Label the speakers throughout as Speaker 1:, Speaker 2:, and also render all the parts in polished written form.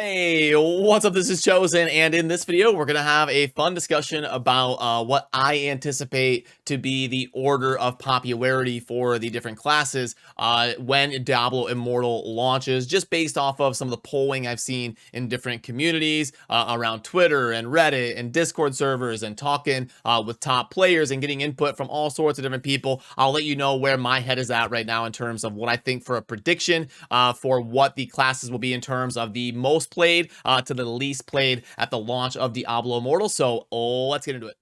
Speaker 1: Hey, what's up? This is Chosen, and in this video, we're going to have a fun discussion about what I anticipate to be the order of popularity for the different classes when Diablo Immortal launches, just based off of some of the polling I've seen in different communities around Twitter and Reddit and Discord servers, and talking with top players and getting input from all sorts of different people. I'll let you know where my head is at right now in terms of what I think for a prediction for what the classes will be in terms of the most played to the least played at the launch of Diablo Immortal. So let's get into it.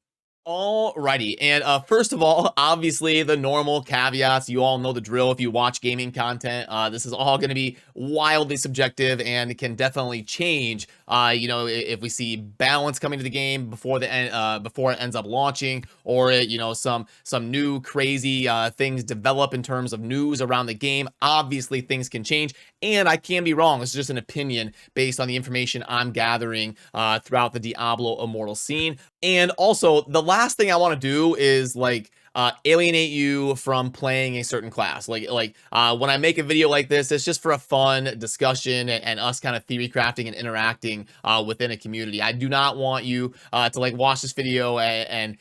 Speaker 1: Alrighty, and first of all, obviously the normal caveats. You all know the drill if you watch gaming content. This is all going to be wildly subjective and can definitely change. If we see balance coming to the game before the end, before it ends up launching, or some new crazy things develop in terms of news around the game. Obviously, things can change, and I can be wrong. It's just an opinion based on the information I'm gathering throughout the Diablo Immortal scene. And also, the last thing I want to do is alienate you from playing a certain class. When I make a video like this, it's just for a fun discussion and us kind of theory crafting and interacting within a community. I do not want you to watch this video and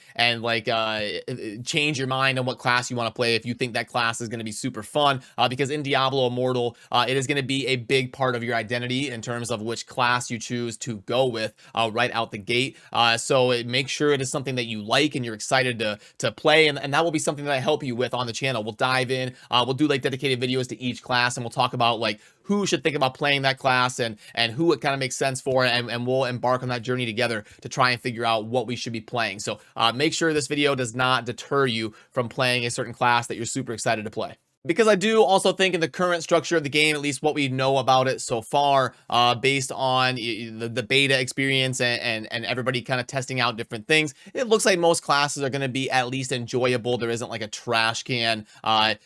Speaker 1: change your mind on what class you want to play if you think that class is going to be super fun, because in Diablo Immortal, it is going to be a big part of your identity in terms of which class you choose to go with right out the gate. So make sure it is something that you like and you're excited to play, and that will be something that I help you with on the channel. We'll dive in, we'll do dedicated videos to each class, and we'll talk about who should think about playing that class and who it kind of makes sense for, and we'll embark on that journey together to try and figure out what we should be playing. So make sure this video does not deter you from playing a certain class that you're super excited to play. Because I do also think in the current structure of the game, at least what we know about it so far, based on the beta experience and everybody kind of testing out different things, it looks like most classes are going to be at least enjoyable. There isn't a trash can,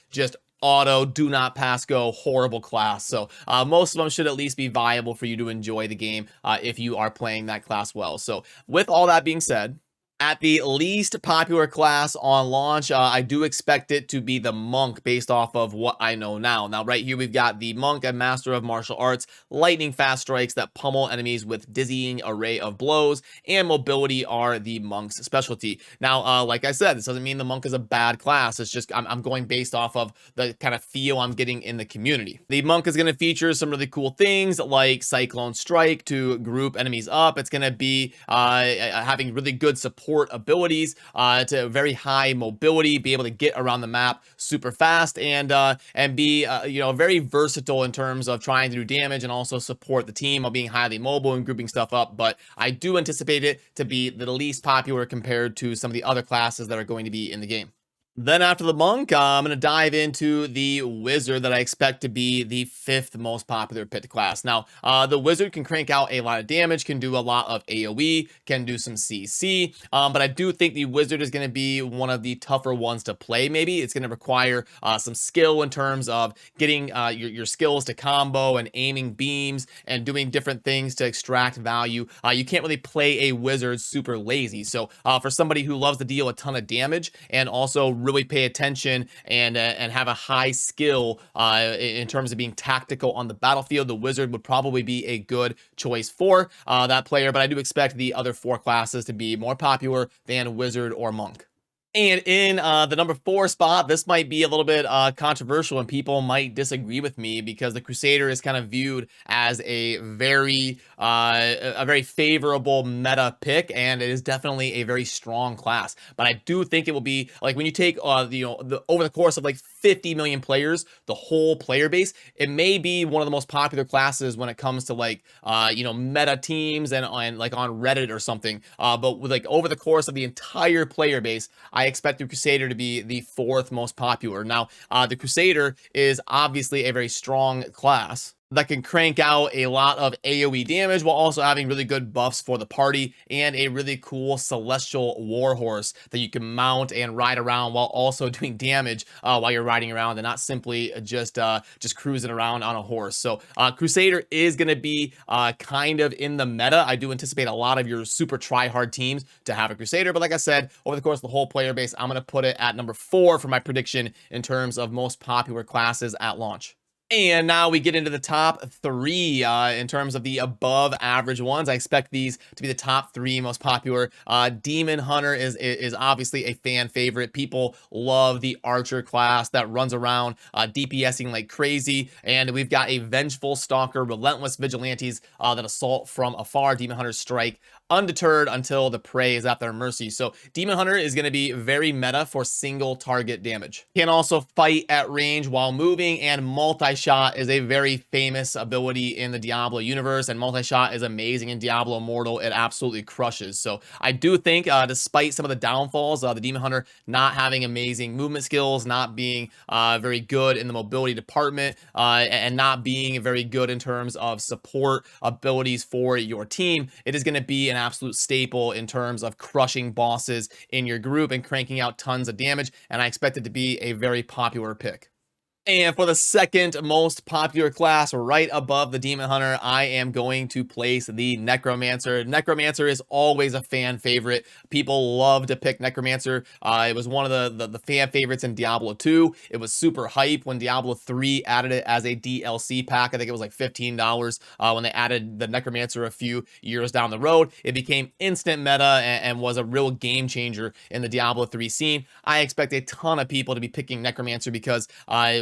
Speaker 1: just auto, do not pass go, horrible class. So most of them should at least be viable for you to enjoy the game if you are playing that class well. So with all that being said, at the least popular class on launch, I do expect it to be the Monk based off of what I know now. Now, right here, we've got the Monk, a master of martial arts, lightning fast strikes that pummel enemies with dizzying array of blows, and mobility are the Monk's specialty. Now, like I said, this doesn't mean the Monk is a bad class. It's just I'm going based off of the kind of feel I'm getting in the community. The Monk is going to feature some really cool things like Cyclone Strike to group enemies up. It's going to be having really good support abilities to very high mobility, be able to get around the map super fast, and be very versatile in terms of trying to do damage and also support the team while being highly mobile and grouping stuff up. But I do anticipate it to be the least popular compared to some of the other classes that are going to be in the game. Then after the Monk, I'm going to dive into the Wizard that I expect to be the 5th most popular pit class. Now, the Wizard can crank out a lot of damage, can do a lot of AoE, can do some CC, but I do think the Wizard is going to be one of the tougher ones to play. Maybe it's going to require some skill in terms of getting your skills to combo and aiming beams and doing different things to extract value. You can't really play a Wizard super lazy. So for somebody who loves to deal a ton of damage and also really pay attention and have a high skill in terms of being tactical on the battlefield, the Wizard would probably be a good choice for that player. But I do expect the other 4 classes to be more popular than Wizard or Monk. And in the number 4 spot, this might be a little bit controversial, and people might disagree with me because the Crusader is kind of viewed as a very favorable meta pick, and it is definitely a very strong class. But I do think it will be when you take over the course of 50 million players, the whole player base, it may be one of the most popular classes when it comes to meta teams and on Reddit or something. But with over the course of the entire player base, I expect the Crusader to be the 4th most popular. Now, the Crusader is obviously a very strong class that can crank out a lot of AoE damage while also having really good buffs for the party, and a really cool celestial warhorse that you can mount and ride around while also doing damage while you're riding around, and not simply just cruising around on a horse. So Crusader is going to be kind of in the meta. I do anticipate a lot of your super try-hard teams to have a Crusader, but like I said, over the course of the whole player base, I'm going to put it at number 4 for my prediction in terms of most popular classes at launch. And now we get into the top three in terms of the above average ones. I expect these to be the top three most popular. Demon Hunter is obviously a fan favorite. People love the archer class that runs around DPSing like crazy. And we've got a Vengeful Stalker, relentless vigilantes that assault from afar. Demon Hunters strike undeterred until the prey is at their mercy. So Demon Hunter is going to be very meta for single target damage. Can also fight at range while moving, and multi-shot is a very famous ability in the Diablo universe, and multi-shot is amazing in Diablo Immortal. It absolutely crushes. So I do think despite some of the downfalls, the Demon Hunter not having amazing movement skills, not being very good in the mobility department, and not being very good in terms of support abilities for your team, it is going to be an absolute staple in terms of crushing bosses in your group and cranking out tons of damage, and I expect it to be a very popular pick. And for the second most popular class, right above the Demon Hunter, I am going to place the Necromancer. Necromancer is always a fan favorite. People love to pick Necromancer. It was one of the fan favorites in Diablo 2. It was super hype when Diablo 3 added it as a DLC pack. I think it was like $15 when they added the Necromancer a few years down the road. It became instant meta and was a real game changer in the Diablo 3 scene. I expect a ton of people to be picking Necromancer because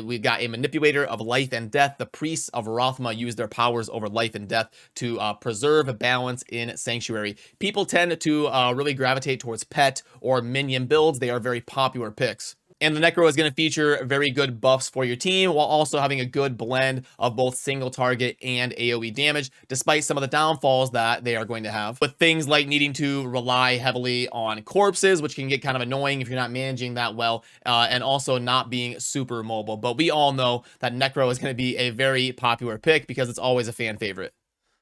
Speaker 1: we've got a manipulator of life and death. The priests of Rothma use their powers over life and death to preserve a balance in Sanctuary. People tend to really gravitate towards pet or minion builds. They are very popular picks. And the Necro is going to feature very good buffs for your team while also having a good blend of both single target and AoE damage, despite some of the downfalls that they are going to have. With things like needing to rely heavily on corpses, which can get kind of annoying if you're not managing that well, and also not being super mobile. But we all know that Necro is going to be a very popular pick because it's always a fan favorite.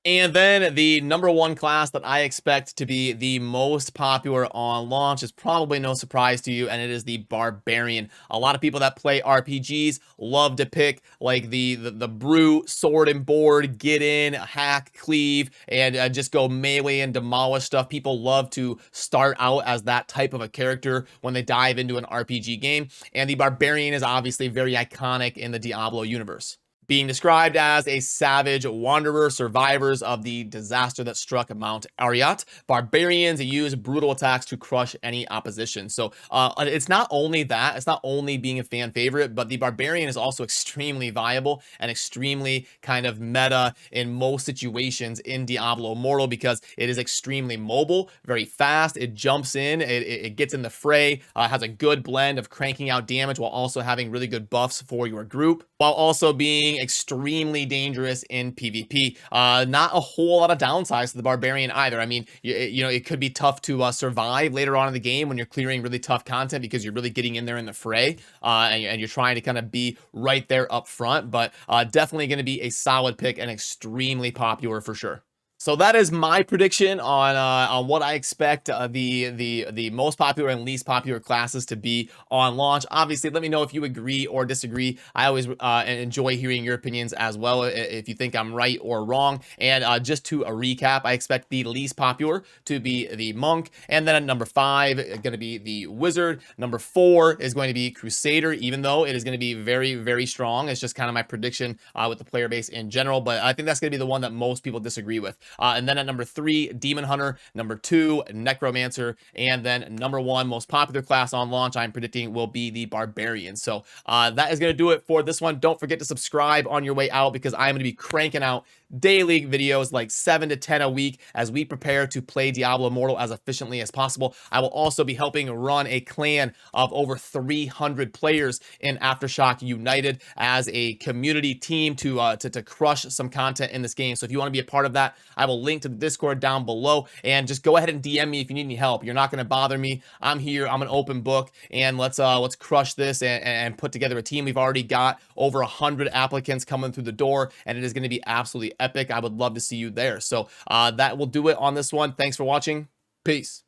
Speaker 1: And then the number one class that I expect to be the most popular on launch is probably no surprise to you, and it is the Barbarian. A lot of people that play RPGs love to pick like the brute, sword and board, get in, hack, cleave, and just go melee and demolish stuff. People love to start out as that type of a character when they dive into an RPG game, and the Barbarian is obviously very iconic in the Diablo universe. Being described as a savage wanderer, survivors of the disaster that struck Mount Arreat, barbarians use brutal attacks to crush any opposition. So it's not only that, it's not only being a fan favorite, but the barbarian is also extremely viable and extremely kind of meta in most situations in Diablo Immortal because it is extremely mobile, very fast, it jumps in, it gets in the fray, has a good blend of cranking out damage while also having really good buffs for your group, while also being extremely dangerous in PvP. Not a whole lot of downsides to the Barbarian either. I mean, you know, it could be tough to survive later on in the game when you're clearing really tough content because you're really getting in there in the fray, and you're trying to kind of be right there up front, but definitely going to be a solid pick and extremely popular for sure. So that is my prediction on what I expect the most popular and least popular classes to be on launch. Obviously, let me know if you agree or disagree. I always enjoy hearing your opinions as well, if you think I'm right or wrong. And just to recap, I expect the least popular to be the Monk, and then at number 5, going to be the Wizard. Number 4 is going to be Crusader, even though it is going to be very, very strong. It's just kind of my prediction with the player base in general, but I think that's going to be the one that most people disagree with. And then at number 3, Demon Hunter. Number 2, Necromancer. And then number 1, most popular class on launch, I'm predicting will be the Barbarian. So that is going to do it for this one. Don't forget to subscribe on your way out because I'm going to be cranking out daily videos like 7 to 10 a week as we prepare to play Diablo Immortal as efficiently as possible. I will also be helping run a clan of over 300 players in Aftershock United as a community team to crush some content in this game. So if you want to be a part of that, I will link to the Discord down below, and just go ahead and DM me if you need any help. You're not going to bother me. I'm here. I'm an open book, and let's crush this and put together a team. We've already got over 100 applicants coming through the door, and it is going to be absolutely epic. I would love to see you there. So that will do it on this one. Thanks for watching. Peace.